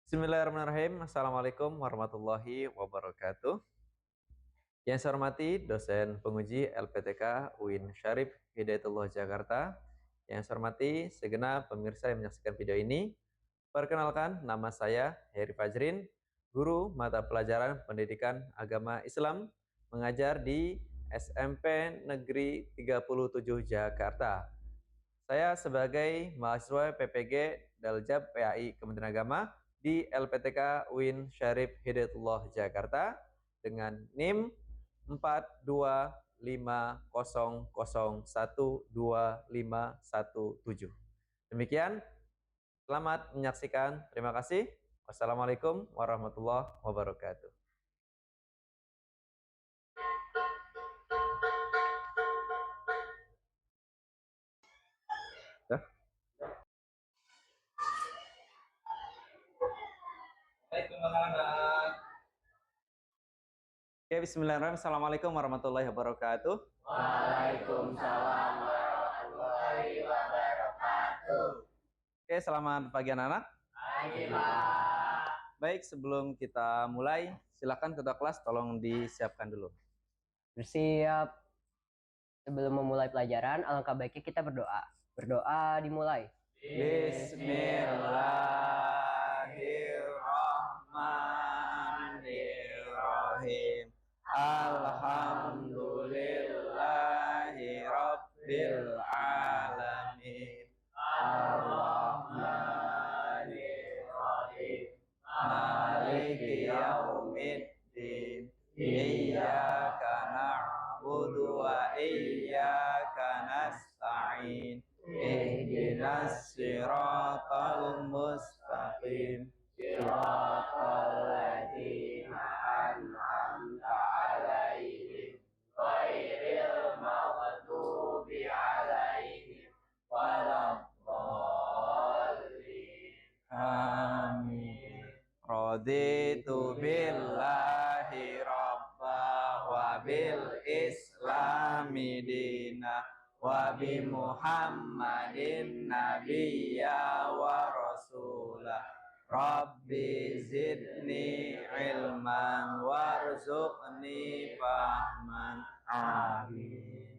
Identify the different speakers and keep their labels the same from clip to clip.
Speaker 1: Bismillahirrahmanirrahim. Assalamualaikum warahmatullahi wabarakatuh. Yang saya hormati dosen penguji LPTK UIN Syarif Hidayatullah Jakarta. Yang saya hormati segenap pemirsa yang menyaksikan video ini. Perkenalkan, nama saya Heri Fajrin, guru mata pelajaran Pendidikan Agama Islam, mengajar di SMP Negeri 37 Jakarta. Saya sebagai mahasiswa PPG Daljab PAI Kementerian Agama di LPTK UIN Syarif Hidayatullah Jakarta dengan NIM 42500121517. Demikian, selamat menyaksikan. Terima kasih. Wassalamualaikum warahmatullahi wabarakatuh. Oke, bismillahirrahmanirrahim. Assalamualaikum warahmatullahi wabarakatuh.
Speaker 2: Waalaikumsalam warahmatullahi wabarakatuh.
Speaker 1: Oke, selamat pagi anak-anak.
Speaker 2: Pagi, Pak.
Speaker 1: Baik, sebelum kita mulai, silakan ketua kelas tolong disiapkan dulu.
Speaker 2: Bersiap. Sebelum memulai pelajaran, alangkah baiknya kita berdoa. Berdoa dimulai.
Speaker 1: Bismillahirrahmanirrahim. Alhamdulillahi Rabbil Alamin. Ar-Rahmanir-Rahim. Maliki Yaumiddin. Iyyaka na'budu wa iyyaka nasta'in. Ihdinas siratal mustaqim. Siratal ladzina an'amta 'alaihim ghairil maghdubi 'alaihim waladdallin. Amin. Raditu billahi rabba wa bil islami dina wa bi Muhammadin nabiyya wa rasulah. Rabbi zidni ilman warzuqni fahman. Amin.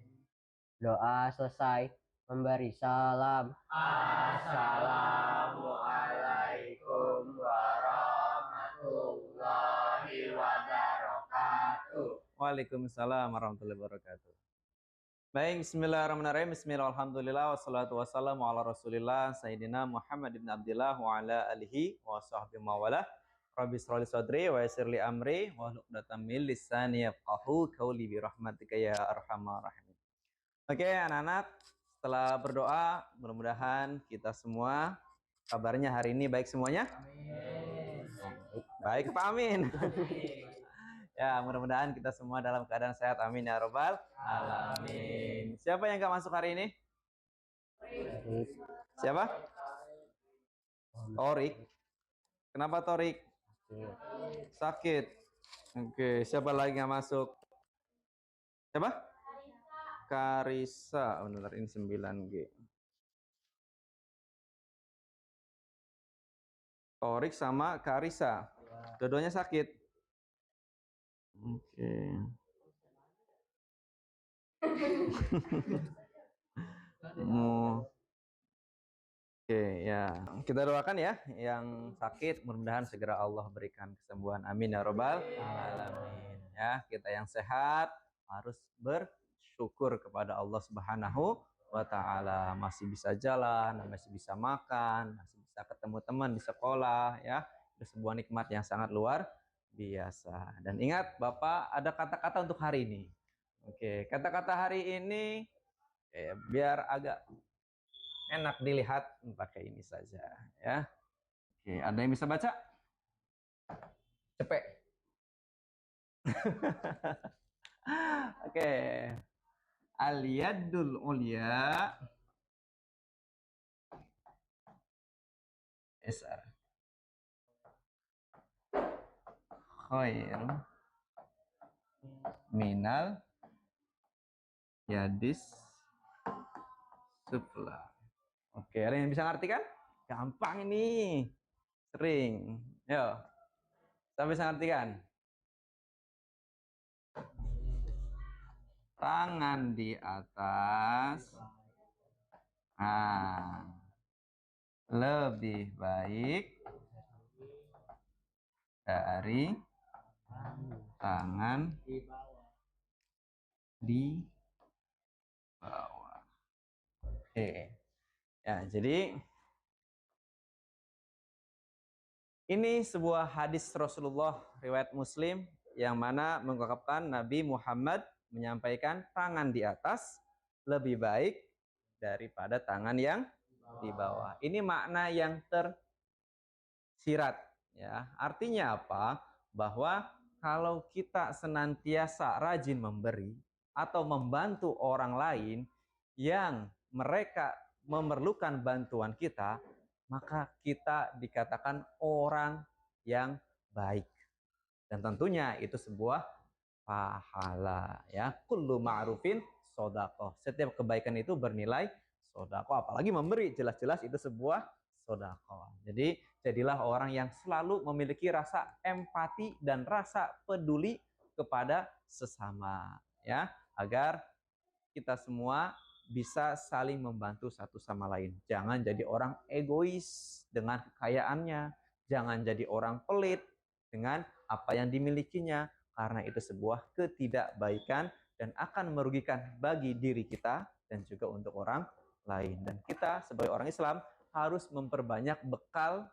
Speaker 2: Doa selesai. Memberi salam.
Speaker 1: Assalamualaikum warahmatullahi wabarakatuh. Waalaikumsalam warahmatullahi wabarakatuh. Baik, bismillahirrahmanirrahim. Bismillahirrahmanirrahim. Wassalatu wassalamu ala rasulillah Sayyidina Muhammad ibn Abdillah wa ala alihi wa sahbihi mawalah. Rabbi shrah li sadri wa yassir li amri wa hlul 'uqdatam min lisani yafqahu qawli bi rahmatika ya arhamar rahimin. Oke, anak-anak, setelah berdoa, mudah-mudahan kita semua kabarnya hari ini baik semuanya.
Speaker 2: Amin.
Speaker 1: Baik, Pak, amin. Ya, mudah-mudahan kita semua dalam keadaan sehat. Amin ya robbal alamin. Siapa yang gak masuk hari ini? Siapa? Torik. Kenapa Torik? Sakit. Oke, siapa lagi gak masuk? Siapa? Karisa. Benar, ini 9G. Torik sama Karisa. Dua-duanya sakit. Oke. Oke, ya. Kita doakan ya yang sakit, mudah-mudahan segera Allah berikan kesembuhan. Amin ya robbal alamin. Ya, kita yang sehat harus bersyukur kepada Allah Subhanahu wa taala, masih bisa jalan, masih bisa makan, masih bisa ketemu teman di sekolah, ya. Itu sebuah nikmat yang sangat luar biasa. Dan ingat, Bapak ada kata-kata untuk hari ini. Oke, kata-kata hari ini biar agak enak dilihat, pakai ini saja, ya. Oke, ada yang bisa baca? Cepet. Oke. Al-yadul ulya isar khair minal yadis sufla. Oke, ada yang bisa ngerti kan? Gampang ini. Sering. Yo, saya bisa ngerti kan? Tangan di atas. Nah, lebih baik dari tangan di bawah. Oke. Ya, jadi ini sebuah hadis Rasulullah riwayat Muslim yang mana mengungkapkan Nabi Muhammad menyampaikan tangan di atas lebih baik daripada tangan yang di bawah. Ini makna yang tersirat ya. Artinya apa? Bahwa kalau kita senantiasa rajin memberi atau membantu orang lain yang mereka memerlukan bantuan kita, maka kita dikatakan orang yang baik. Dan tentunya itu sebuah pahala ya. Kullu ma'rufin sodaqoh. Setiap kebaikan itu bernilai sodaqoh. Apalagi memberi, jelas-jelas itu sebuah sodaqoh. Jadi jadilah orang yang selalu memiliki rasa empati dan rasa peduli kepada sesama ya, agar kita semua bisa saling membantu satu sama lain. Jangan jadi orang egois dengan kekayaannya, jangan jadi orang pelit dengan apa yang dimilikinya, karena itu sebuah ketidakbaikan dan akan merugikan bagi diri kita dan juga untuk orang lain. Dan kita sebagai orang Islam harus memperbanyak bekal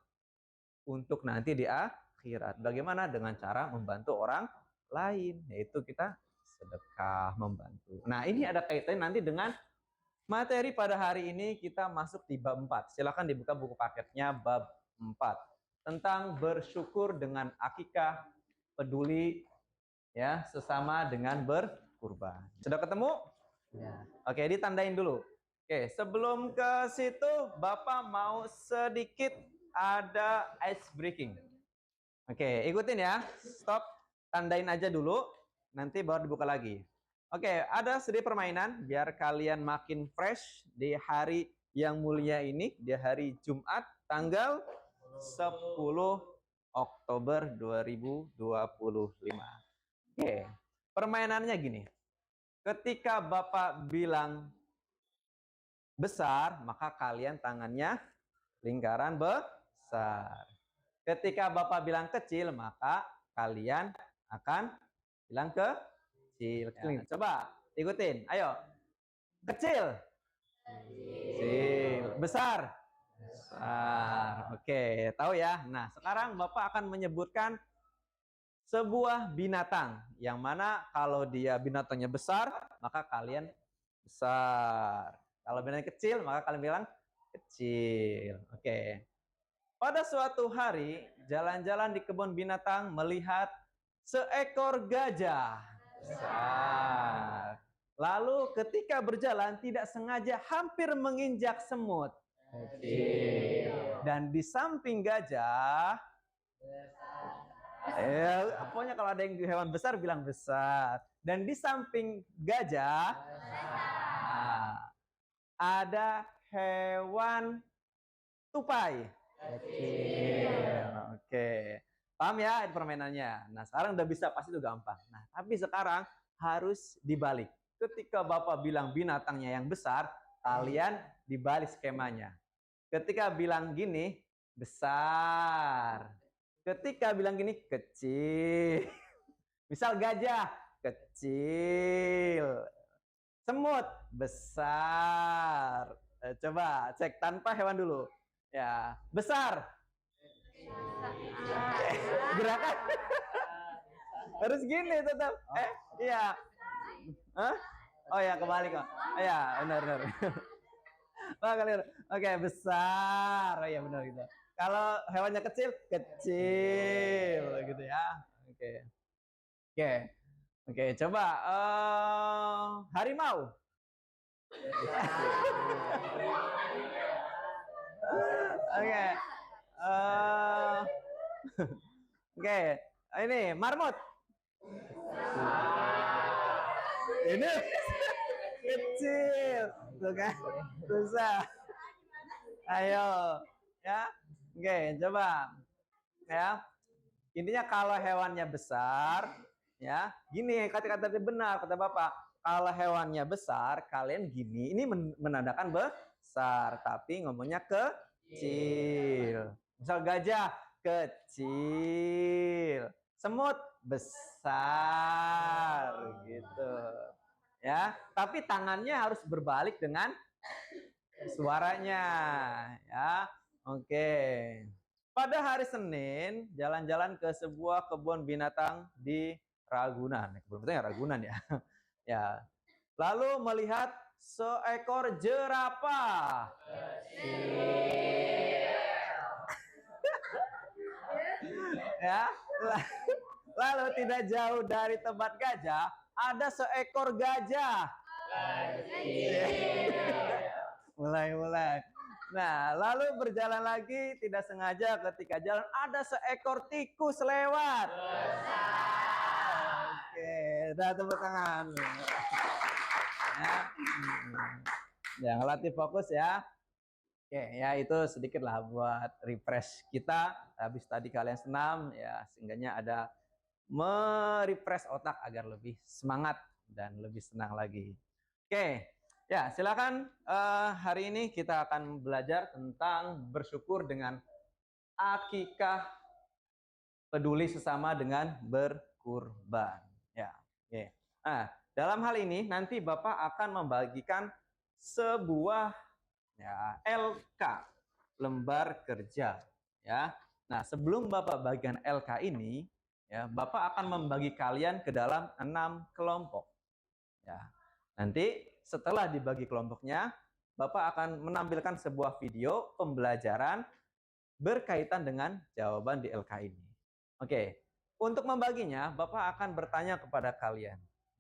Speaker 1: untuk nanti di akhirat. Bagaimana? Dengan cara membantu orang lain, yaitu kita sedekah, membantu. Nah, ini ada kaitannya nanti dengan materi pada hari ini. Kita masuk di bab 4. Silakan dibuka buku paketnya, bab 4. Tentang bersyukur dengan akikah, peduli ya sesama dengan berkurban. Sudah ketemu?
Speaker 2: Ya.
Speaker 1: Oke, ditandain dulu. Oke, sebelum ke situ Bapak mau sedikit ada ice breaking. Oke, ikutin ya. Stop, tandain aja dulu, nanti baru dibuka lagi. Oke, ada sedikit permainan biar kalian makin fresh di hari yang mulia ini, di hari Jumat tanggal 10 Oktober 2025. Oke, permainannya gini. Ketika Bapak bilang besar, maka kalian tangannya lingkaran besar. Ketika Bapak bilang kecil, maka kalian akan bilang kecil. Ya, coba ikutin. Ayo. Kecil. Kecil. Besar. Besar. Oke, tahu ya. Nah, sekarang Bapak akan menyebutkan sebuah binatang yang mana kalau dia binatangnya besar, maka kalian besar. Kalau binatang kecil, maka kalian bilang kecil. Oke. Pada suatu hari, jalan-jalan di kebun binatang melihat seekor gajah besar. Lalu ketika berjalan tidak sengaja hampir menginjak semut. Dan di samping gajah, pokoknya kalau ada yang hewan besar bilang besar. Dan di samping gajah ada hewan tupai. Kecil. Oke. Paham ya permainannya? Nah, sekarang udah bisa, pasti itu gampang. Nah, tapi sekarang harus dibalik. Ketika Bapak bilang binatangnya yang besar, kalian dibalik skemanya. Ketika bilang gini, besar. Ketika bilang gini, kecil. Misal gajah, kecil. Semut, besar. Coba cek tanpa hewan dulu. Ya, besar. Gerakan harus gini tetap. Iya. Hah? Oh ya, kebalik kok. Iya, benar. Oh, kalian. Oke, besar. Oh iya, benar gitu. Kalau hewannya kecil, kecil gitu ya. Oke, coba harimau. Oke. Oke, ini marmut. Ini kecil, tuh kan? Susah. Ayo, ya. Oke, coba. Ya. Intinya kalau hewannya besar, ya, gini kata-kata benar kata Bapak. Kalau hewannya besar, kalian gini, ini menandakan besar, tapi ngomongnya kecil. Misal gajah kecil, semut besar gitu. Ya, tapi tangannya harus berbalik dengan suaranya, ya. Oke. Pada hari Senin, jalan-jalan ke sebuah kebun binatang di Ragunan. Kebun binatang ya Ragunan ya. Ya. Lalu melihat seekor jerapah. Ya. Lalu tidak jauh dari tempat gajah ada seekor gajah. Mulai. Nah, lalu berjalan lagi tidak sengaja ketika jalan ada seekor tikus lewat. Oke, udah tepuk tangan. Ya, relatif fokus ya. Oke, ya itu sedikit lah buat refresh kita. Habis tadi kalian senam, ya seenggaknya ada merefresh otak agar lebih semangat dan lebih senang lagi. Oke, ya silakan. Hari ini kita akan belajar tentang bersyukur dengan akikah, peduli sesama dengan berkurban. Ya, oke. Nah, dalam hal ini nanti Bapak akan membagikan sebuah ya, LK, lembar kerja. Ya. Nah, sebelum Bapak bagikan LK ini, ya, Bapak akan membagi kalian ke dalam 6 kelompok. Ya. Nanti setelah dibagi kelompoknya, Bapak akan menampilkan sebuah video pembelajaran berkaitan dengan jawaban di LK ini. Oke, untuk membaginya, Bapak akan bertanya kepada kalian.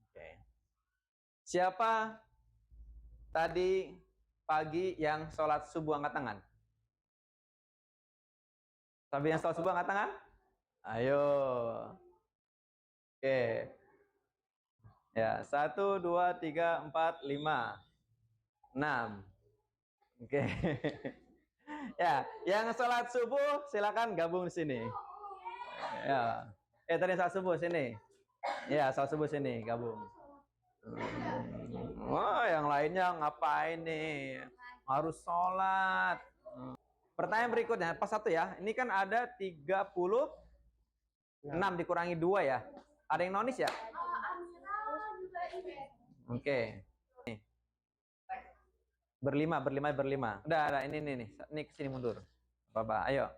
Speaker 1: Oke. Siapa tadi pagi yang sholat subuh angkat tangan? Siapa yang sholat subuh angkat tangan? Ayo. Oke. Ya, 1, 2, 3, 4, 5, 6. Oke. Ya, yang sholat subuh silakan gabung di sini. Ya. Tadi sholat subuh sini. Ya, sholat subuh sini gabung. Wah, yang lainnya ngapain nih? Harus sholat. Pertanyaan berikutnya, pas satu ya. Ini kan ada 36 dikurangi 2 ya. Ada yang nonis ya? Oke. Nih. Berlima. Udah, ini nih. Ini kesini mundur. Bapak, ayo.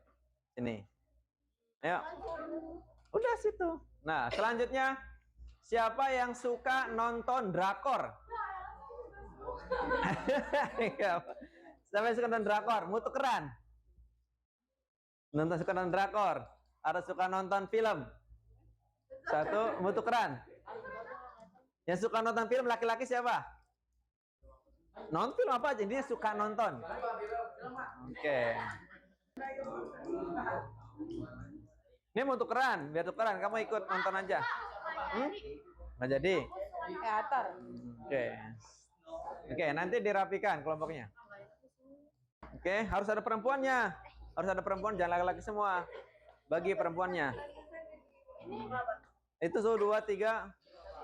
Speaker 1: Sini. Ayo. Udah situ. Nah, selanjutnya siapa yang suka nonton drakor? Siapa yang suka nonton drakor? Mutu keran. Suka nonton drakor. Ada suka nonton film? Satu, mutu keran. Yang suka nonton film laki-laki siapa? Nonton film apa aja? Dia suka nonton. Oke. Ini mau tukeran, biar tukeran. Kamu ikut nonton aja. Nggak jadi.
Speaker 3: Teater.
Speaker 1: Oke, nanti dirapikan kelompoknya. Oke, harus ada perempuannya. Harus ada perempuan, jangan laki-laki semua. Bagi perempuannya. Itu tuh 2, 3.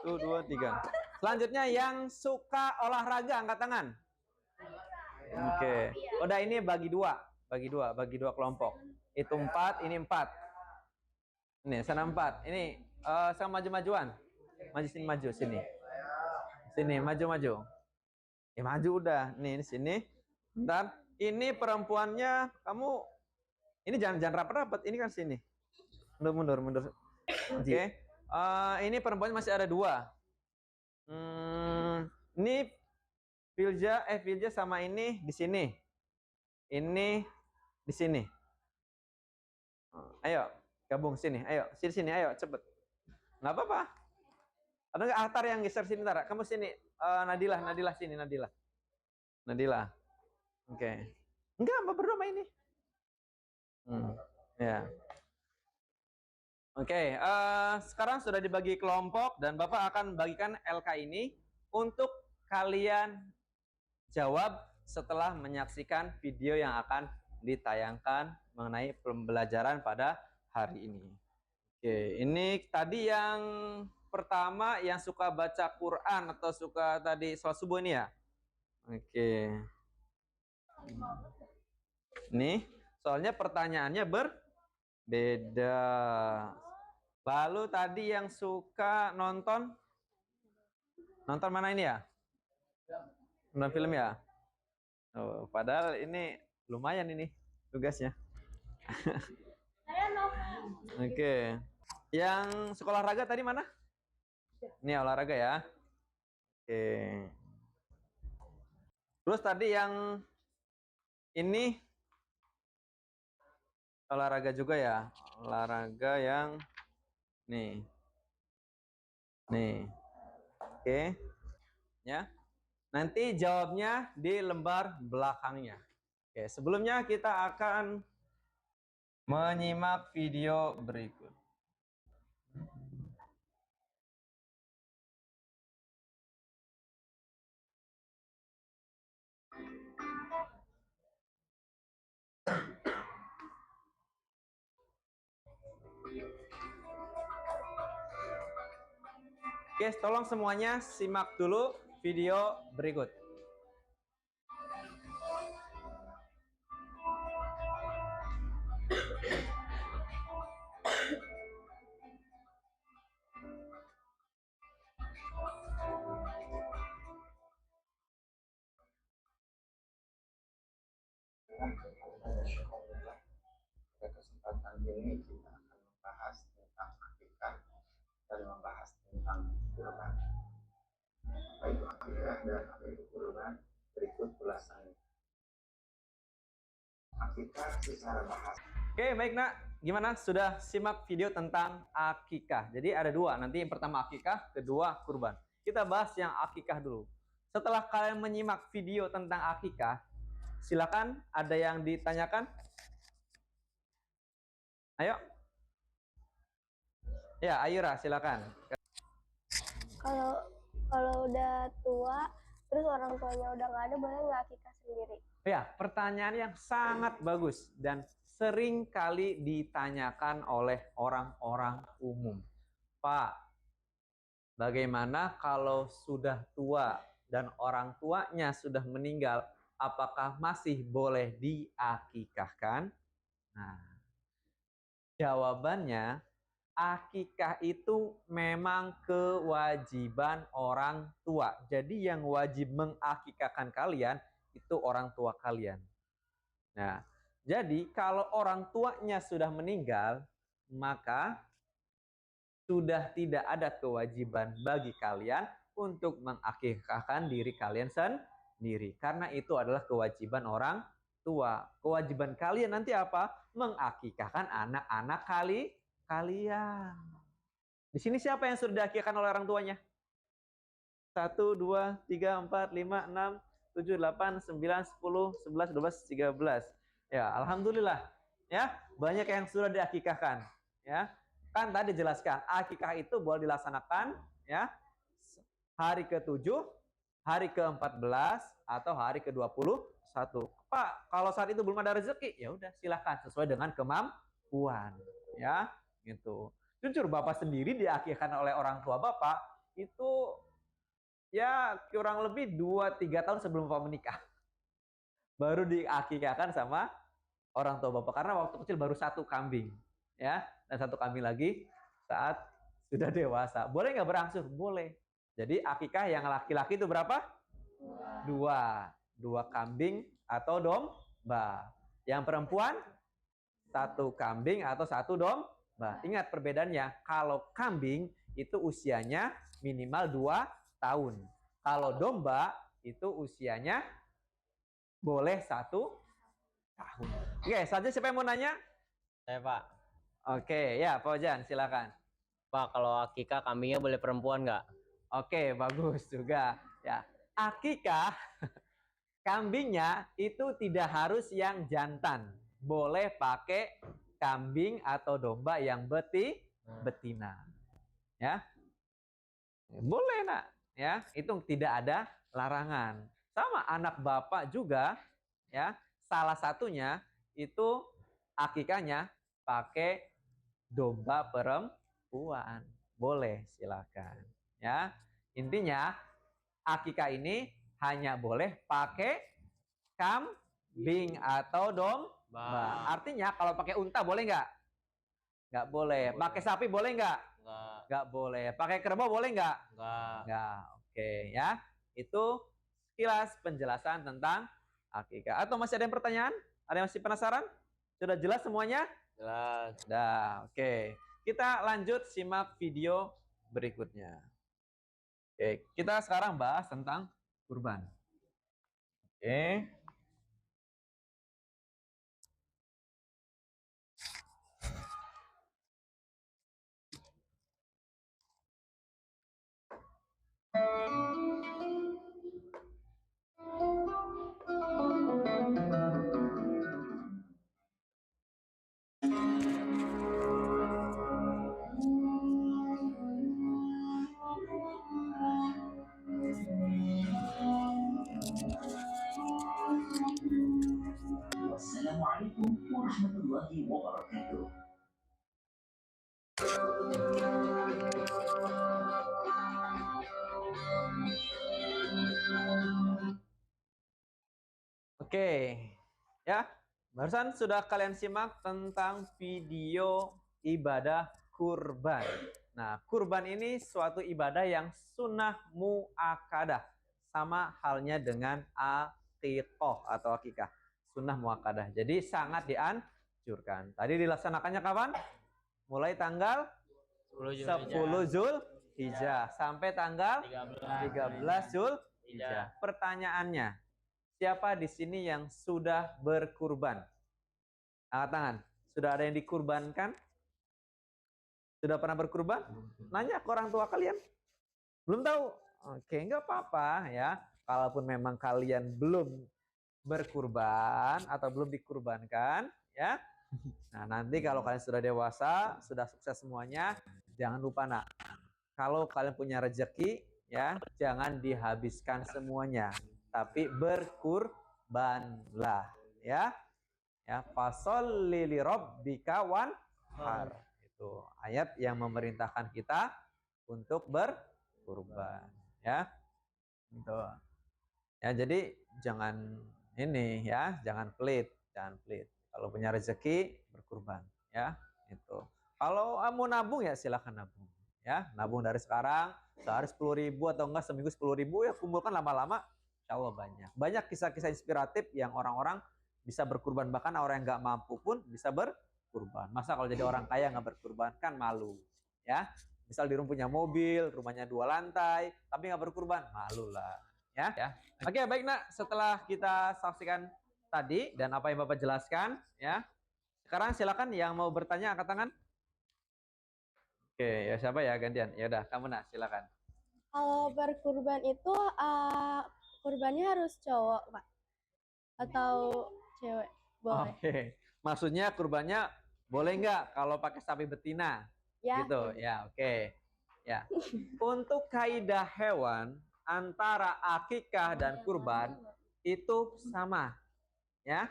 Speaker 1: Tuh 2, 3. Selanjutnya yang suka olahraga angkat tangan. Oke. Udah ini bagi dua kelompok. Itu 4, ini 4. Ini sana 4. Ini sama maju-majuan. Maju sini. Sini maju. Maju udah. Nih di sini. Bentar. Ini perempuannya kamu ini jangan rapat-rapat. Ini kan sini. Mundur. Oke. Ini perempuannya masih ada 2. Ini Filja sama ini di sini. Ini di sini. Ayo, gabung sini. Ayo, sini ayo, cepet. Nggak apa-apa. Ada nggak Ahtar yang geser sini, Tara? Kamu sini. Nadilah sini, Nadilah. Oke. Enggak, Mbak berdua main ini. Ya. Oke, sekarang sudah dibagi kelompok dan Bapak akan bagikan LK ini untuk kalian jawab setelah menyaksikan video yang akan ditayangkan mengenai pembelajaran pada hari ini. Oke, ini tadi yang pertama yang suka baca Quran atau suka tadi sholat subuh ini ya? Oke. Nih, soalnya pertanyaannya berbeda. Lalu tadi yang suka nonton mana ini ya? Nonton film ya? Oh, padahal ini lumayan ini tugasnya. Oke. Yang sekolah olahraga tadi mana? Ini olahraga ya. Oke. Terus tadi yang ini olahraga juga ya. Olahraga yang nih. Nih. Oke. Ya. Nanti jawabnya di lembar belakangnya. Oke, sebelumnya kita akan menyimak video berikut. Oke, tolong semuanya simak dulu video berikut.
Speaker 3: Pada kesempatan ini kita akan membahas tentang akikah dan membahas tentang kurban. Apa itu akikah dan apa itu kurban? Berikut ulasannya. Akikah secara bahasa.
Speaker 1: Oke, baik nak. Gimana? Sudah simak video tentang akikah. Jadi ada dua. Nanti yang pertama akikah, kedua kurban. Kita bahas yang akikah dulu. Setelah kalian menyimak video tentang akikah, silakan ada yang ditanyakan? Ayo. Ya, Ayura, silakan.
Speaker 4: Kalau udah tua terus orang tuanya udah nggak ada, boleh nggak akikah sendiri?
Speaker 1: Ya, pertanyaan yang sangat bagus dan sering kali ditanyakan oleh orang-orang umum. Pak, bagaimana kalau sudah tua dan orang tuanya sudah meninggal, apakah masih boleh diakikahkan? Nah, jawabannya, akikah itu memang kewajiban orang tua. Jadi yang wajib mengakikahkan kalian itu orang tua kalian. Nah, jadi kalau orang tuanya sudah meninggal, maka sudah tidak ada kewajiban bagi kalian untuk mengakikahkan diri kalian sendiri. Karena itu adalah kewajiban orang tua. Kewajiban kalian nanti apa? Mengakikahkan anak-anak kalian. Di sini siapa yang sudah diakikahkan oleh orang tuanya? 1, 2, 3, 4, 5, 6, 7, 8, 9, 10, 11, 12, 13. Ya, alhamdulillah. Ya, banyak yang sudah diakikahkan. Ya, kan tadi jelaskan, akikah itu boleh dilaksanakan ya hari ke-7, hari ke-14 atau hari ke-21. Pak, kalau saat itu belum ada rezeki, ya udah silahkan sesuai dengan kemampuan. Ya, gitu. Jujur Bapak sendiri diakikahkan oleh orang tua Bapak itu ya kurang lebih 2-3 tahun sebelum Bapak menikah. Baru diakikahkan sama orang tua Bapak karena waktu kecil baru 1 kambing. Ya, dan 1 kambing lagi saat sudah dewasa. Boleh nggak berangsur? Boleh. Jadi akikah yang laki-laki itu berapa? 2 kambing atau domba. Yang perempuan 1 kambing atau 1 domba. Ingat perbedaannya, kalau kambing itu usianya minimal 2 tahun. Kalau domba itu usianya boleh 1 tahun. Oke, saja siapa yang mau nanya?
Speaker 2: Saya Pak.
Speaker 1: Oke, ya Pak Ojan, silakan.
Speaker 2: Pak, kalau akikah kambingnya boleh perempuan nggak?
Speaker 1: Oke, bagus juga. Ya, akikah kambingnya itu tidak harus yang jantan. Boleh pakai kambing atau domba yang betina. Ya. Boleh, Nak. Ya, itu tidak ada larangan. Sama anak Bapak juga ya, salah satunya itu akikahnya pakai domba perempuan. Boleh, silakan. Ya, intinya akikah ini hanya boleh pakai kambing atau domba. Artinya kalau pakai unta boleh nggak? Nggak boleh. Pakai sapi boleh nggak? Nggak boleh. Pakai kerbau boleh nggak? Nggak. Oke ya. Itu sekilas penjelasan tentang akikah. Atau masih ada yang pertanyaan? Ada yang masih penasaran? Sudah jelas semuanya?
Speaker 5: Jelas.
Speaker 1: Dah, oke. Kita lanjut simak video berikutnya. Oke, kita sekarang bahas tentang kurban. Oke.
Speaker 6: Assalamualaikum warahmatullahi wabarakatuh.
Speaker 1: Oke, ya. Barusan sudah kalian simak tentang video ibadah kurban. Nah, kurban ini suatu ibadah yang sunnah muakkadah. Sama halnya dengan aqiqah atau akikah. Sunnah muakkadah. Jadi sangat dianjurkan. Tadi dilaksanakannya kapan? Mulai tanggal 10 Zulhijjah sampai tanggal 13 Zulhijjah. Pertanyaannya, siapa di sini yang sudah berkurban? Angkat tangan. Sudah ada yang dikurbankan? Sudah pernah berkurban? Nanya ke orang tua kalian. Belum tahu? Oke, nggak apa-apa ya. Kalaupun memang kalian belum berkurban atau belum dikurbankan, ya. Nah, nanti kalau kalian sudah dewasa, sudah sukses semuanya, jangan lupa nak. Kalau kalian punya rezeki, ya, jangan dihabiskan semuanya, tapi berkurbanlah, ya. Ya, fasholli li rabbika wanhar. Itu ayat yang memerintahkan kita untuk berkurban, ya. Gitu. Ya, jadi jangan ini ya, jangan pelit. Kalau punya rezeki berkurban, ya. Itu. Kalau mau nabung ya silahkan nabung, ya. Nabung dari sekarang sehari 10.000 atau enggak seminggu 10.000 ya, kumpulkan lama-lama, insya Allah banyak. Banyak kisah-kisah inspiratif yang orang-orang bisa berkurban, bahkan orang yang nggak mampu pun bisa berkurban. Masa kalau jadi orang kaya nggak berkurban, kan malu, ya. Misal di rumah punya mobil, rumahnya 2 lantai, tapi nggak berkurban, malu lah, ya. Oke, baik nak. Setelah kita saksikan tadi dan apa yang Bapak jelaskan, ya. Sekarang silakan yang mau bertanya angkat tangan. Oke, ya siapa ya gantian? Ya udah, kamu nak, silakan.
Speaker 4: Kalau berkurban itu kurbannya harus cowok, Pak? Atau cewek? Boleh.
Speaker 1: Oke. Maksudnya kurbannya boleh nggak kalau pakai sapi betina?
Speaker 4: Ya.
Speaker 1: Gitu. Ya, oke. Ya. Untuk kaidah hewan antara akikah dan kurban itu sama. Ya.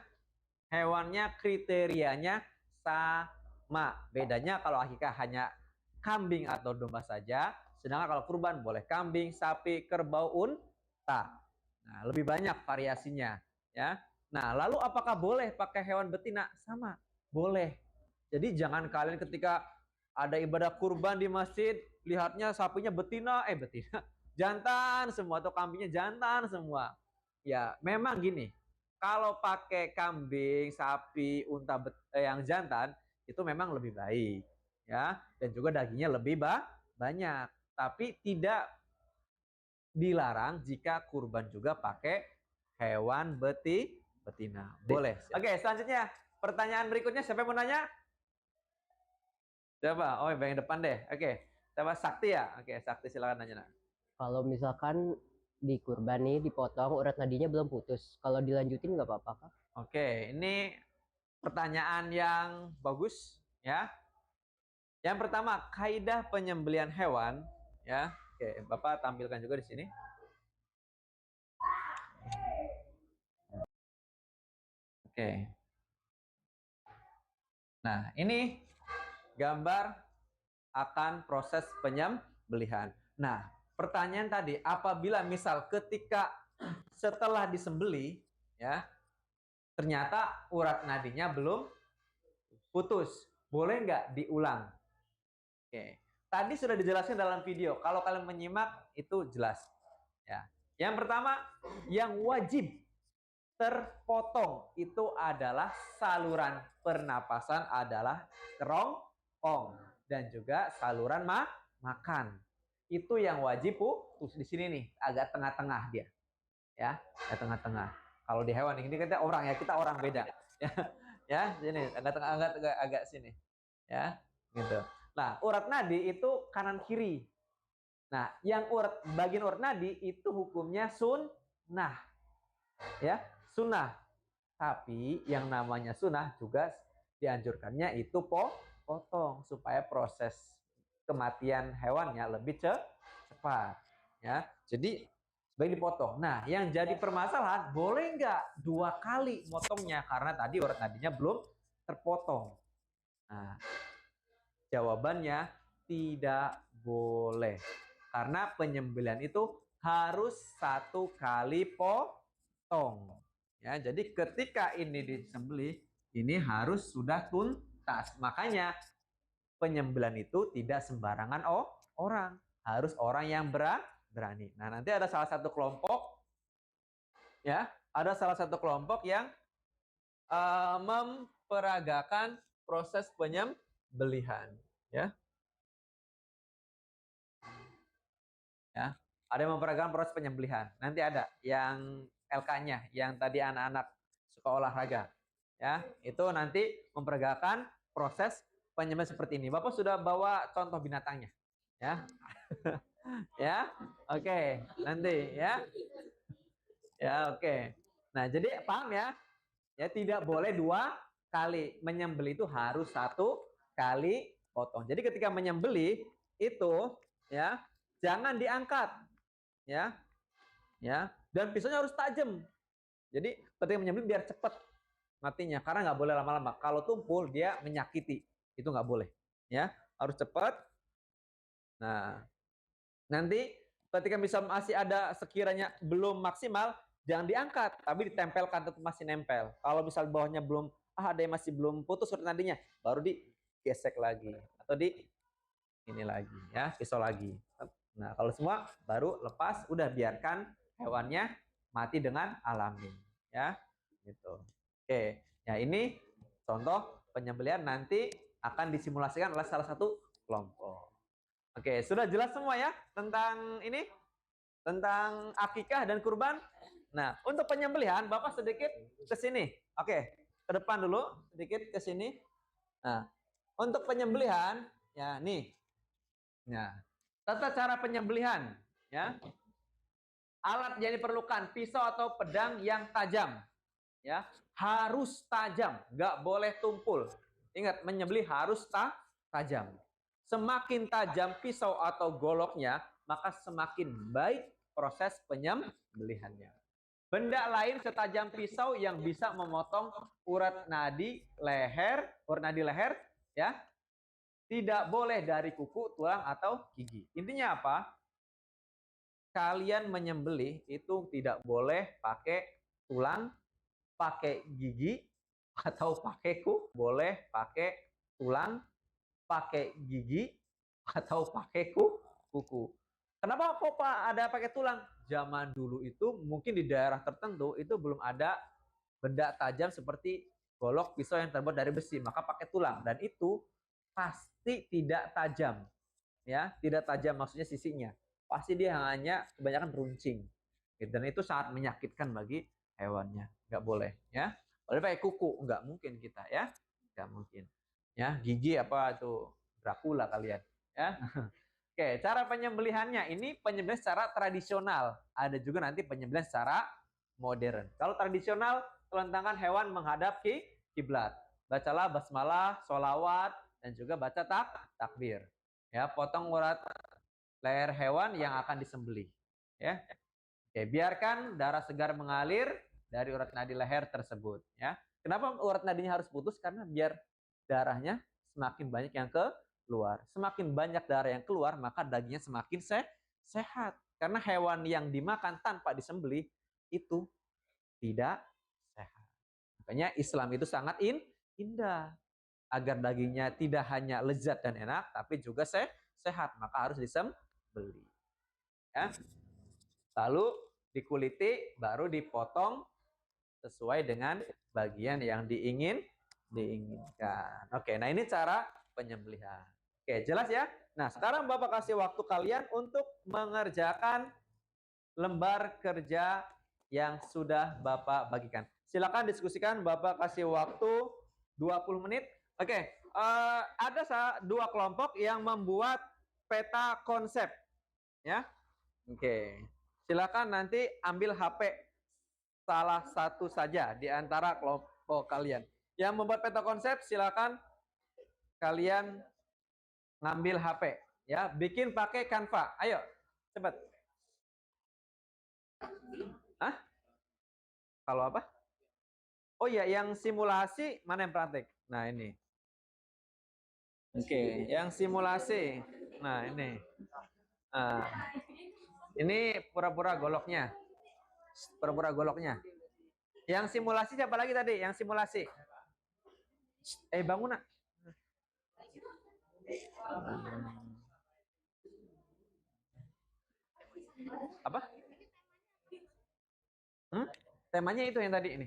Speaker 1: Hewannya kriterianya sama. Bedanya kalau akikah hanya kambing atau domba saja, sedangkan kalau kurban boleh kambing, sapi, kerbau, unta. Nah, lebih banyak variasinya, ya. Nah, lalu apakah boleh pakai hewan betina? Sama, boleh. Jadi jangan kalian ketika ada ibadah kurban di masjid, lihatnya sapinya betina, jantan semua atau kambingnya jantan semua. Ya, memang gini. Kalau pakai kambing, sapi, unta yang jantan itu memang lebih baik, ya, dan juga dagingnya lebih banyak. Tapi tidak dilarang jika kurban juga pakai hewan betina. Boleh. Oke, selanjutnya pertanyaan berikutnya, siapa yang mau nanya? Siapa? Oh, yang depan deh. Oke. Siapa? Sakti ya? Oke, Sakti silakan nanya.
Speaker 2: Kalau misalkan di kurban nih dipotong urat nadinya belum putus, kalau dilanjutin nggak apa-apa kah?
Speaker 1: Oke, ini pertanyaan yang bagus, ya. Yang pertama, kaidah penyembelihan hewan, ya. Oke, Bapak tampilkan juga di sini. Oke. Nah, ini gambar akan proses penyembelihan. Nah, pertanyaan tadi, apabila misal ketika setelah disembeli, ya, ternyata urat nadinya belum putus, boleh nggak diulang? Oke, tadi sudah dijelaskan dalam video. Kalau kalian menyimak itu jelas. Ya, yang pertama, yang wajib terpotong itu adalah saluran pernapasan adalah kerongkong dan juga saluran makan. Itu yang wajib putus di sini nih, agak tengah-tengah dia. Ya, agak tengah-tengah. Kalau di hewan ini kita orang ya, kita orang beda. Ya, ya sini agak tengah agak sini. Ya, gitu. Nah, urat nadi itu kanan kiri. Nah, yang bagian urat nadi itu hukumnya sunnah. Ya, sunnah. Tapi yang namanya sunnah juga dianjurkannya itu potong supaya proses kematian hewannya lebih cepat. Ya, jadi sebaik dipotong. Nah, yang jadi permasalahan, boleh nggak 2 kali motongnya karena tadi urat nadinya belum terpotong. Nah, jawabannya tidak boleh. Karena penyembelihan itu harus 1 kali potong. Ya, jadi ketika ini disembelih, ini harus sudah tuntas. Makanya penyembelihan itu tidak sembarangan orang. Harus orang yang berani. Nah, nanti ada salah satu kelompok, ya, ada salah satu kelompok yang memperagakan proses penyembelihan, ya. Ya, ada yang memperagakan proses penyembelihan. Nanti ada yang LK-nya, yang tadi anak-anak suka olahraga, ya, itu nanti memperagakan proses penyembelihan seperti ini. Bapak sudah bawa contoh binatangnya, ya, ya, oke, nanti, ya, oke. Nah, jadi paham ya? Ya, tidak boleh 2 kali menyembelih, itu harus 1 kali potong. Jadi ketika menyembelih itu, ya, jangan diangkat, ya, dan pisaunya harus tajam. Jadi ketika menyembelih biar cepat matinya, karena nggak boleh lama-lama. Kalau tumpul dia menyakiti, itu nggak boleh, ya, harus cepat. Nah, nanti ketika bisa masih ada sekiranya belum maksimal, jangan diangkat, tapi ditempelkan, tetap masih nempel. Kalau misal bawahnya belum, ada yang masih belum putus urat nadinya, baru digesek lagi atau ini lagi, ya, pisau lagi. Nah, kalau semua baru lepas, udah biarkan hewannya mati dengan alami, ya, gitu. Oke, ya ini contoh penyembelihan nanti akan disimulasikan oleh salah satu kelompok. Oke, sudah jelas semua ya tentang ini, tentang akikah dan kurban. Nah, untuk penyembelihan Bapak sedikit ke sini. Oke, ke depan dulu, sedikit ke sini. Nah, untuk penyembelihan, ya nih. Nah, tata cara penyembelihan, ya. Alat yang diperlukan, pisau atau pedang yang tajam, ya, harus tajam, nggak boleh tumpul. Ingat, menyembelih harus tajam. Semakin tajam pisau atau goloknya, maka semakin baik proses penyembelihannya. Benda lain setajam pisau yang bisa memotong urat nadi leher, ya, tidak boleh dari kuku, tulang, atau gigi. Intinya apa? Kalian menyembelih itu tidak boleh pakai tulang, pakai gigi, atau pakai kuku. Boleh pakai tulang, pakai gigi, atau pakai kuku. Kenapa kok Pak ada pakai tulang? Zaman dulu itu mungkin di daerah tertentu itu belum ada benda tajam seperti golok, pisau yang terbuat dari besi, maka pakai tulang, dan itu pasti tidak tajam, ya, tidak tajam maksudnya sisinya. Pasti dia hanya kebanyakan runcing, dan itu sangat menyakitkan bagi hewannya. Nggak boleh, ya. Boleh pakai kuku, nggak mungkin kita, ya, nggak mungkin. Ya, gigi apa tuh Dracula kalian, ya. Oke, cara penyembelihannya ini penyembelihan secara tradisional. Ada juga nanti penyembelihan secara modern. Kalau tradisional, telentangkan hewan menghadap kiblat. Bacalah basmalah, sholawat, dan juga baca takbir. Ya, potong urat leher hewan yang akan disembelih. Ya, oke, biarkan darah segar mengalir dari urat nadi leher tersebut. Ya, kenapa urat nadinya harus putus? Karena biar darahnya semakin banyak yang keluar. Semakin banyak darah yang keluar, maka dagingnya semakin sehat. Karena hewan yang dimakan tanpa disembelih itu tidak sehat. Makanya Islam itu sangat indah. Agar dagingnya tidak hanya lezat dan enak, tapi juga sehat, maka harus disembelih. Ya. Lalu dikuliti, baru dipotong sesuai dengan bagian yang diinginkan. Oke, nah ini cara penyembelihan. Oke, jelas ya? Nah, sekarang Bapak kasih waktu kalian untuk mengerjakan lembar kerja yang sudah Bapak bagikan. Silakan diskusikan, Bapak kasih waktu 20 menit. Oke, ada dua kelompok yang membuat peta konsep. Ya. Oke. Silakan nanti ambil HP salah satu saja di antara kelompok kalian. Yang membuat peta konsep silakan kalian ngambil HP ya, bikin pakai Canva. Ayo, cepat. Hah? Kalau apa? Oh iya, yang simulasi mana yang praktek? Nah, ini. Oke, yang simulasi. Nah, ini. Nah, ini pura-pura goloknya. Pura-pura goloknya. Yang simulasi siapa lagi tadi? Yang simulasi. Bangun nak. Apa? Temanya itu yang tadi ini.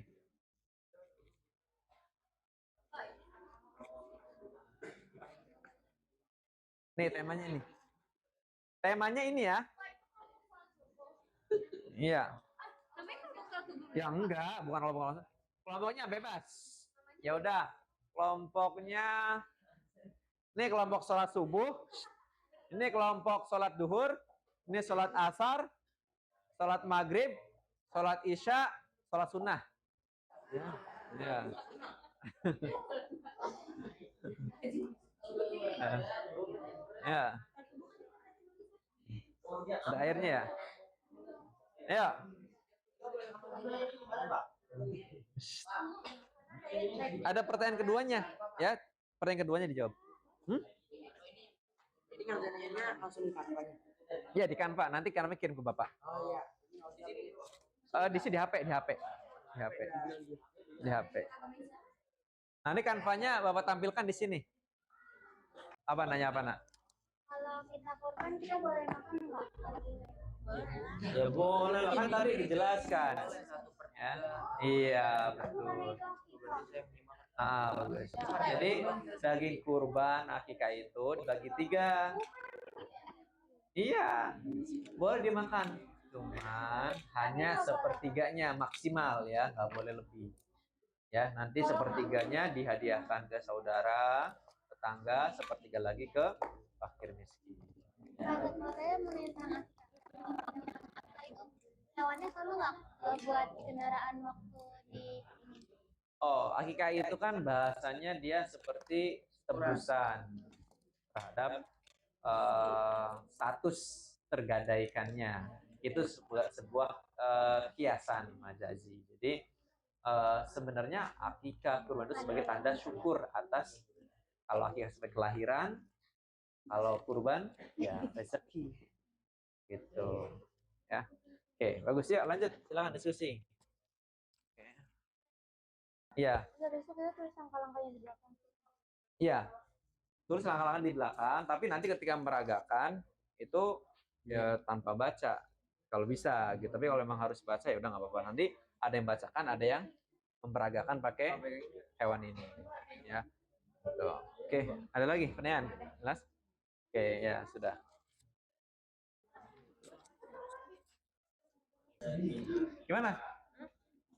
Speaker 1: Nih temanya ini. Temanya ini ya. Iya. Ya enggak, bukan kelompok. Kelompoknya bebas. Ya udah, kelompoknya ini kelompok sholat subuh, ini kelompok sholat duhur, ini sholat asar, sholat maghrib, sholat isya, sholat sunnah. Ya. Ya. Ada airnya ya. Ya. Ada pertanyaan keduanya, ya. Pertanyaan keduanya dijawab.
Speaker 2: Jadi ngerjainnya langsung di Canva-nya.
Speaker 1: Ya di Canva, nanti Canva kirim ke Bapak.
Speaker 2: Oh iya.
Speaker 1: Di sini di HP. Di HP. Nanti Canva-nya Bapak tampilkan di sini. Apa nanya apa, Nak?
Speaker 4: Kalau kita korban kita boleh makan nggak?
Speaker 1: Ya boleh, kan tadi dijelaskan. Ya. Iya, betul. Bagus. Jadi daging kurban akikah itu dibagi 3. Iya, boleh dimakan. Cuman hanya sepertiganya maksimal ya, nggak boleh lebih. Ya, nanti sepertiganya dihadiahkan ke saudara, tetangga, sepertiga lagi ke fakir miskin.
Speaker 4: Katanya menentang itu hewannya sama nggak buat kendaraan waktu di
Speaker 1: Oh, akikah itu kan bahasanya dia seperti tebusan terhadap status tergadaikannya. Itu sebuah kiasan majazi. Jadi sebenarnya akikah kurban itu sebagai tanda syukur atas, kalau akikah sebagai kelahiran, kalau kurban ya rezeki. Gitu. Ya. Oke, bagus ya. Lanjut, silakan diskusi. Iya.
Speaker 4: besok kita tulis langkah-langkahnya di belakang.
Speaker 1: Iya. Tulis langkah-langkah di belakang, tapi nanti ketika meragakan itu ya tanpa baca. Kalau bisa gitu. Tapi kalau memang harus baca ya udah nggak apa-apa. Nanti ada yang bacakan, ada yang memperagakan pakai hewan ini. Ya. Gitu. Oke, ada lagi pertanyaan? Jelas? Oke, ya sudah. Gimana?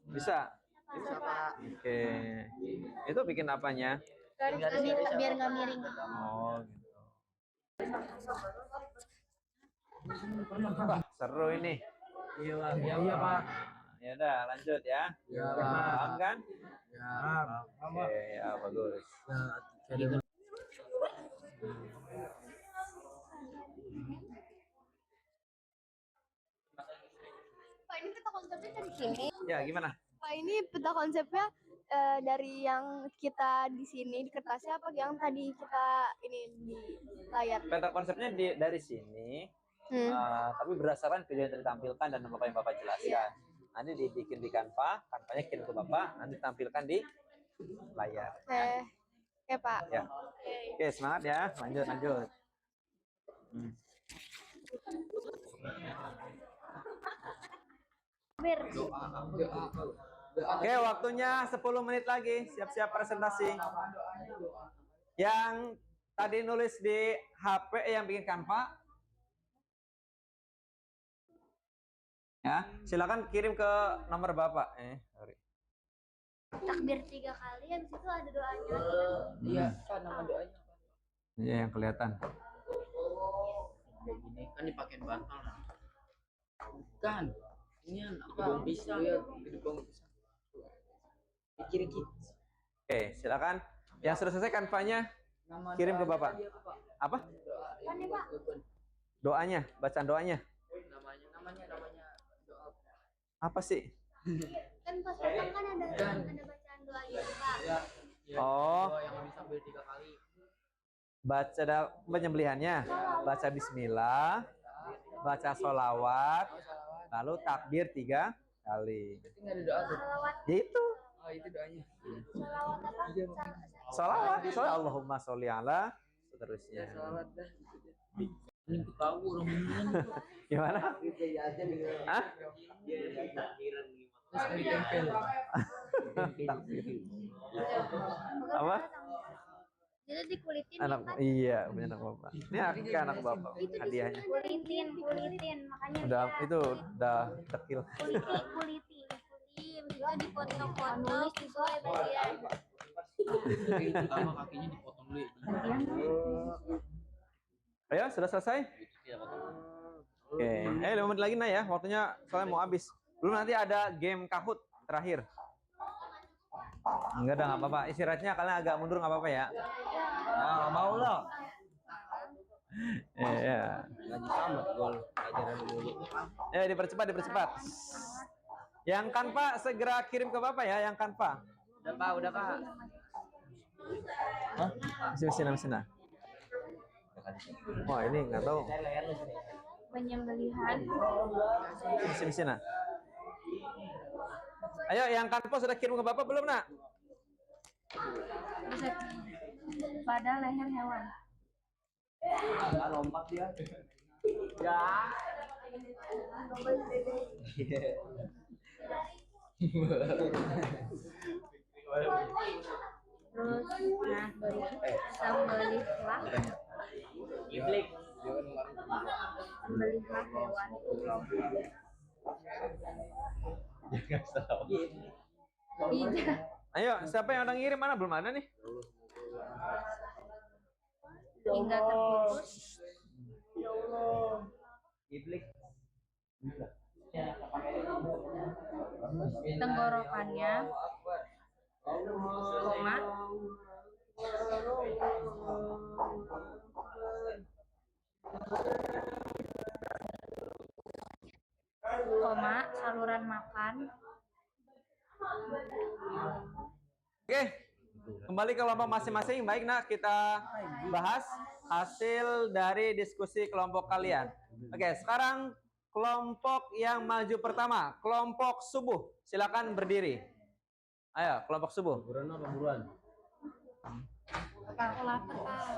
Speaker 1: Bisa?
Speaker 4: Bisa, Pak.
Speaker 1: Oke. Itu bikin apanya?
Speaker 4: Biar nggak miring.
Speaker 1: Oh, gitu. Wah, seru ini.
Speaker 2: Iya, Pak.
Speaker 1: Ya udah, lanjut ya.
Speaker 2: Ya.
Speaker 1: Paham kan?
Speaker 2: Ya.
Speaker 1: Oke, ya bagus.
Speaker 4: Pak, ini peta konsepnya dari sini.
Speaker 1: Ya, gimana?
Speaker 4: Pak, ini peta konsepnya dari yang kita di sini di kertasnya apa yang tadi kita ini di layar?
Speaker 1: Peta konsepnya dari sini, tapi berdasarkan video yang ditampilkan dan apa yang Bapak jelaskan. Nanti dibikin di Canva, Canvanya kirim ke Bapak, nanti tampilkan di layar.
Speaker 4: Oke, Pak.
Speaker 1: Ya. Oke, semangat ya. Lanjut. Oke, waktunya 10 menit lagi. Siap-siap presentasi. Yang tadi nulis di HP yang bikin Canva, ya, silakan kirim ke nomor Bapak. Sorry.
Speaker 4: Takbir 3 kali, habis itu ada doanya.
Speaker 5: Iya, kan nama doanya.
Speaker 1: Iya, yang kelihatan.
Speaker 5: Kayak gini kan dipakai bantal. Bukan. Ini apa? Bisa ya, di bawah bisa. Pikir gitu.
Speaker 1: Oke, silakan. Yang sudah selesai Canvanya kirim ke Bapak. Apa? Doanya, bacaan doanya.
Speaker 5: Namanya doa.
Speaker 1: Apa sih?
Speaker 4: Kan pas datang kan ada bacaan doanya, Pak.
Speaker 5: Ya,
Speaker 1: Oh,
Speaker 5: doa yang bisa ambil 3 kali.
Speaker 1: baca penyembelihannya, baca bismillah, baca sholawat, lalu takbir 3 kali.
Speaker 5: Berarti nggak ada doa tuh.
Speaker 1: Ya itu.
Speaker 5: Oh, itu doanya.
Speaker 1: Sholawat, Allahumma sholli ala, seterusnya.
Speaker 5: Salawat dah. Ini tahu orang ini.
Speaker 1: Gimana? Hah?
Speaker 5: Terus dari tempel.
Speaker 1: Apa?
Speaker 4: Jadi dikulitin
Speaker 1: Anak, iya, punya anak Bapak. Ini anak Bapak, hadiahnya.
Speaker 4: kulitin makanya
Speaker 1: Udah, itu udah dekil.
Speaker 4: kuliti itu dipotong-potong sesuai bagian.
Speaker 5: Pertama kakinya dipotong dulu.
Speaker 1: Ayo, sudah selesai? Oke, 5 menit lagi nah ya, waktunya soalnya mau habis. Belum, nanti ada game Kahoot terakhir. Enggak ada, nggak apa-apa. Istirahatnya kalian agak mundur nggak apa-apa ya. Nah, nggak mau loh. Iya.
Speaker 5: Gaji tamat gol pelajaran dulu.
Speaker 1: Dipercepat. Yang Canva segera kirim ke Bapak ya, yang Canva.
Speaker 5: Udah Pak.
Speaker 1: Hah? Sini. Wah, ini nggak tahu.
Speaker 4: Penyembelihan.
Speaker 1: Sini. Ayo, yang Canva sudah kirim ke Bapak belum, Nak?
Speaker 4: Pada leher hewan.
Speaker 5: Lompat dia.
Speaker 4: Terus sembelihlah hewan. Iya.
Speaker 1: Ayo, siapa yang udah ngirim, mana belum ada nih?
Speaker 4: Hingga terputus tenggorokannya, koma, saluran makan.
Speaker 1: Oke, kembali ke kelompok masing-masing. Baik, Nak, kita bahas hasil dari diskusi kelompok kalian. Oke, sekarang kelompok yang maju pertama, kelompok subuh. Silakan berdiri. Ayo, kelompok subuh.
Speaker 5: Buruan.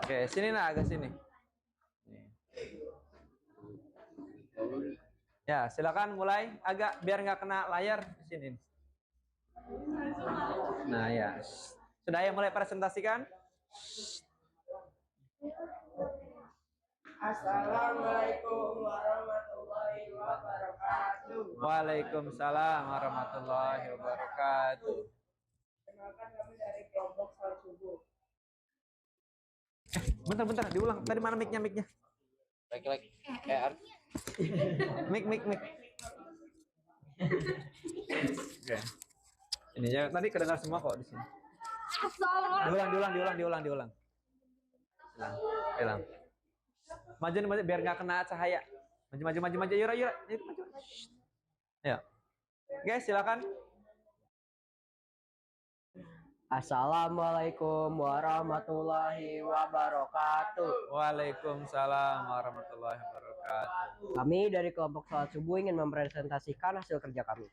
Speaker 1: Oke, sini Nak, agak sini. Ya, silakan mulai. Agak biar nggak kena layar sini. Nah, ya. Sudah ya, mulai presentasikan.
Speaker 7: Assalamualaikum warahmatullahi wabarakatuh.
Speaker 1: Waalaikumsalam warahmatullahi wabarakatuh.
Speaker 7: Kenalkan kami dari kelompok salat subuh.
Speaker 1: Bentar, diulang. Tadi mana mic-nya?
Speaker 5: Lagi.
Speaker 1: Mic. Oke. Ini ya, tadi kedengar semua kok di sini. Diulang. Hilang. Maju biar nggak kena cahaya. Maju. Yura. Itu maju. Ayo. Oke, silakan.
Speaker 2: Assalamualaikum warahmatullahi wabarakatuh.
Speaker 1: Waalaikumsalam warahmatullahi wabarakatuh.
Speaker 2: Kami dari kelompok sholat subuh ingin mempresentasikan hasil kerja kami.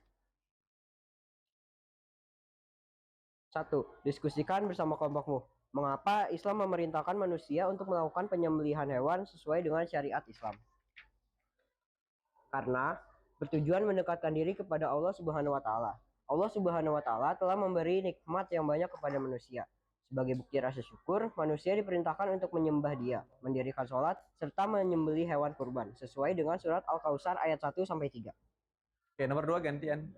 Speaker 2: 1. Diskusikan bersama kelompokmu. Mengapa Islam memerintahkan manusia untuk melakukan penyembelihan hewan sesuai dengan syariat Islam? Karena bertujuan mendekatkan diri kepada Allah Subhanahu wa taala. Allah Subhanahu wa taala telah memberi nikmat yang banyak kepada manusia. Sebagai bukti rasa syukur, manusia diperintahkan untuk menyembah Dia, mendirikan sholat, serta menyembelih hewan kurban sesuai dengan surat Al-Kautsar ayat 1-3.
Speaker 1: Oke, nomor 2 gantian.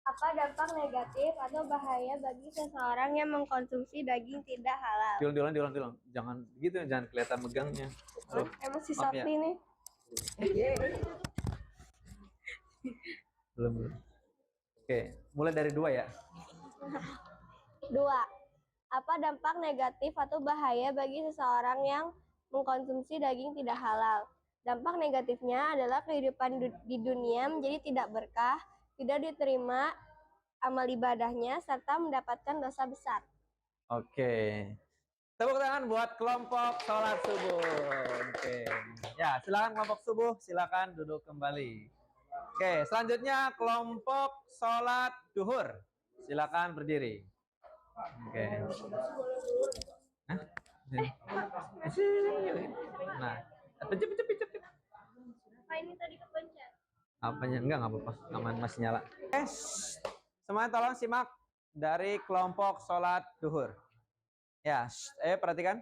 Speaker 4: Apa dampak negatif atau bahaya bagi seseorang yang mengkonsumsi daging tidak halal?
Speaker 1: Diulang. Jangan gitu, jangan kelihatan megangnya. Oh,
Speaker 4: Emang si
Speaker 1: maaf ya.
Speaker 4: Sakti nih.
Speaker 1: Belum. Oke, mulai dari 2 ya.
Speaker 4: 2. Apa dampak negatif atau bahaya bagi seseorang yang mengkonsumsi daging tidak halal? Dampak negatifnya adalah kehidupan di dunia menjadi tidak berkah, tidak diterima amal ibadahnya, serta mendapatkan dosa besar.
Speaker 1: Oke. Tepuk tangan buat kelompok sholat subuh. Oke. Ya, silakan kelompok subuh, silakan duduk kembali. Oke, selanjutnya kelompok sholat duhur. Silakan berdiri. Oke. Hah? Nah, cepet.
Speaker 4: Apa ini tadi kepencet?
Speaker 1: Apanya? Enggak apa-apa. Aman, masih nyala. Oke, semuanya tolong simak dari kelompok sholat duhur. Ya, perhatikan.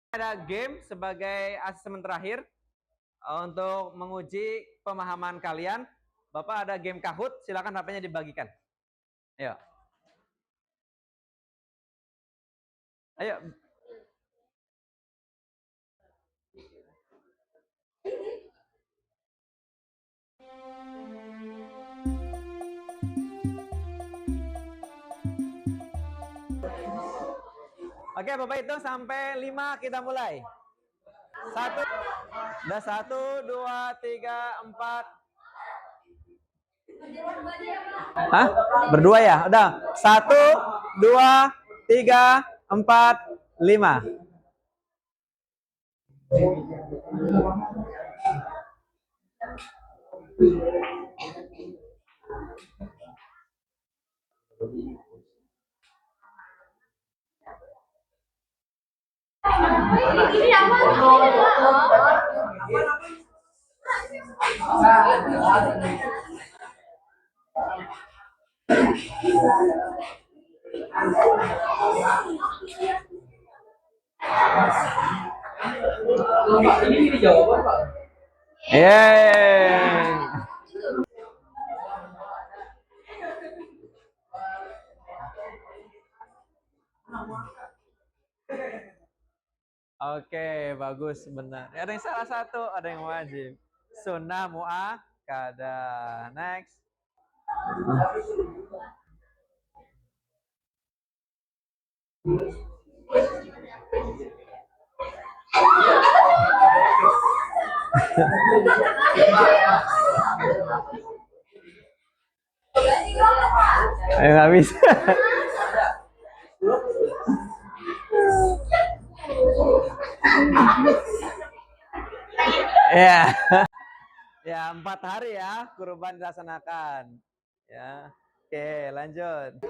Speaker 1: Ada game sebagai asesmen terakhir untuk menguji pemahaman kalian. Bapak ada game Kahoot, silakan HP-nya dibagikan. Ayo. Ayo. Oke, Bapak hitung sampai 5, kita mulai. 1, udah 1, 2, 3, 4. Hah? Berdua ya? Udah. 1, 2, 3, 4, 5.
Speaker 5: Ini jawaban, Pak.
Speaker 1: Oke, bagus, benar. Ada yang salah satu, ada yang wajib. Sunnah mu'akkadah. Next. Nggak bisa. Ya, ya 4 hari ya kurban dilaksanakan. Ya, oke lanjut.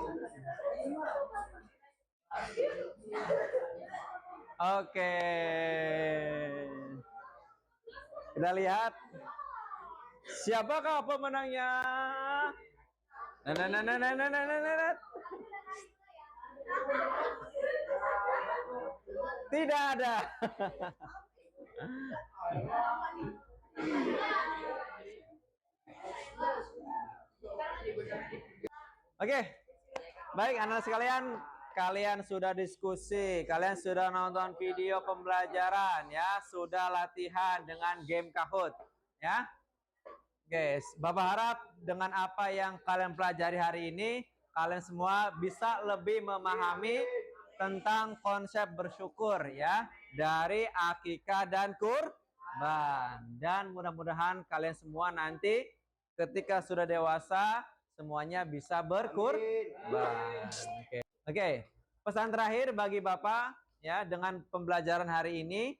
Speaker 1: Oke, kita lihat siapakah pemenangnya. Nah, nah, nah, nah, nah, nah, nah, nah, nah. Tidak ada. Oke, baik anak sekalian, kalian sudah diskusi, kalian sudah nonton video pembelajaran ya, sudah latihan dengan game Kahoot ya. Guys, Bapak harap dengan apa yang kalian pelajari hari ini, kalian semua bisa lebih memahami tentang konsep bersyukur ya, dari akikah dan kurban. Dan mudah-mudahan kalian semua nanti ketika sudah dewasa semuanya bisa berkurban. Oke. Pesan terakhir bagi Bapak ya, dengan pembelajaran hari ini,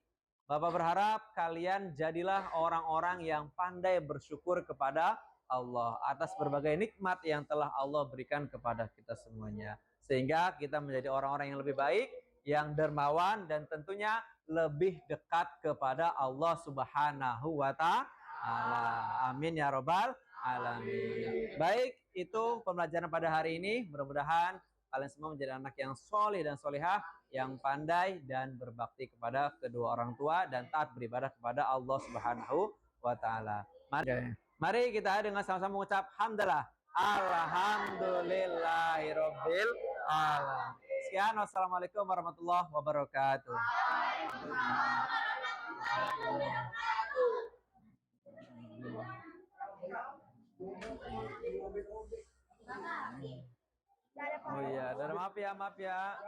Speaker 1: Bapak berharap kalian jadilah orang-orang yang pandai bersyukur kepada Allah atas berbagai nikmat yang telah Allah berikan kepada kita semuanya. Sehingga kita menjadi orang-orang yang lebih baik, yang dermawan, dan tentunya lebih dekat kepada Allah Subhanahu wa Ta'ala. Amin ya robbal alamin. Baik, itu pembelajaran pada hari ini. Mudah-mudahan kalian semua menjadi anak yang soleh dan solehah, yang pandai dan berbakti kepada kedua orang tua dan taat beribadah kepada Allah Subhanahu wa Ta'ala. Mari kita dengan sama-sama mengucap hamdalah. Alhamdulillahirabbil alamin. Sekian, wassalamualaikum warahmatullahi wabarakatuh. Oh iya, maaf ya.